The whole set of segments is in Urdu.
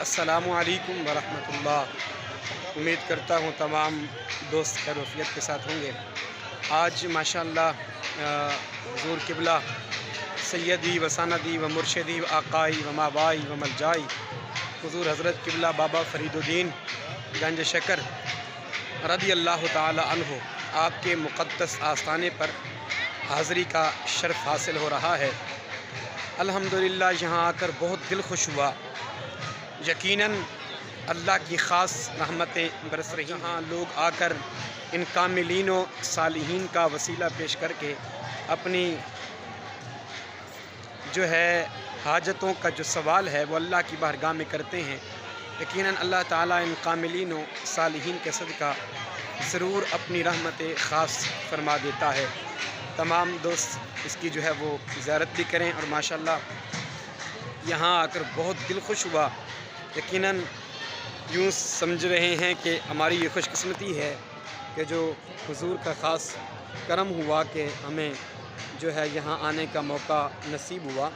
السلام علیکم ورحمۃ اللہ۔ امید کرتا ہوں تمام دوست خیر وفیت کے ساتھ ہوں گے۔ آج ماشاءاللہ حضور قبلہ سیدی و سندی و مرشدی و آقائی و مابائی و ملجائی حضور حضرت قبلہ بابا فرید الدین گنج شکر رضی اللہ تعالی عنہ آپ کے مقدس آستانے پر حاضری کا شرف حاصل ہو رہا ہے۔ الحمدللہ یہاں آ کر بہت دل خوش ہوا۔ یقیناً اللہ کی خاص رحمتیں برس رہی ہیں۔ یہاں لوگ آ کر ان کاملین و صالحین کا وسیلہ پیش کر کے اپنی جو ہے حاجتوں کا جو سوال ہے وہ اللہ کی بارگاہ میں کرتے ہیں۔ یقیناً اللہ تعالیٰ ان کاملین و صالحین کے صدقہ ضرور اپنی رحمت خاص فرما دیتا ہے۔ تمام دوست اس کی جو ہے وہ زیارت بھی کریں، اور ماشاءاللہ یہاں آ کر بہت دل خوش ہوا۔ یقیناً یوں سمجھ رہے ہیں کہ ہماری یہ خوش قسمتی ہے کہ جو حضور کا خاص کرم ہوا کہ ہمیں جو ہے یہاں آنے کا موقع نصیب ہوا۔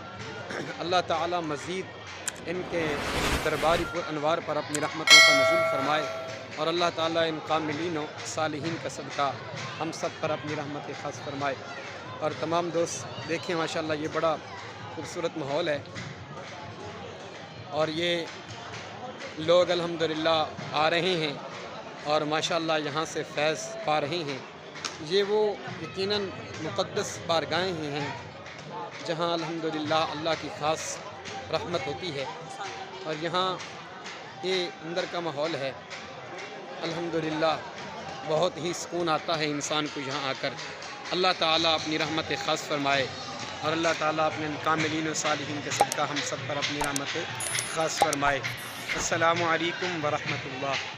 اللہ تعالیٰ مزید ان کے درباری پر انوار پر اپنی رحمتوں کا نزول فرمائے، اور اللہ تعالیٰ ان کاملین و صالحین کا صدقہ ہم سب پر اپنی رحمت خاص فرمائے۔ اور تمام دوست دیکھیں ماشاءاللہ یہ بڑا خوبصورت ماحول ہے، اور یہ لوگ الحمدللہ آ رہے ہیں اور ماشاءاللہ یہاں سے فیض پا رہے ہیں۔ یہ وہ یقیناً مقدس بارگاہیں ہیں جہاں الحمدللہ اللہ کی خاص رحمت ہوتی ہے، اور یہاں یہ اندر کا ماحول ہے۔ الحمدللہ بہت ہی سکون آتا ہے انسان کو یہاں آ کر۔ اللہ تعالیٰ اپنی رحمت خاص فرمائے، اور اللہ تعالیٰ اپنے کاملین و صالحین کے صدقہ ہم سب پر اپنی رحمت خاص فرمائے۔ السلام علیکم ورحمۃ اللہ۔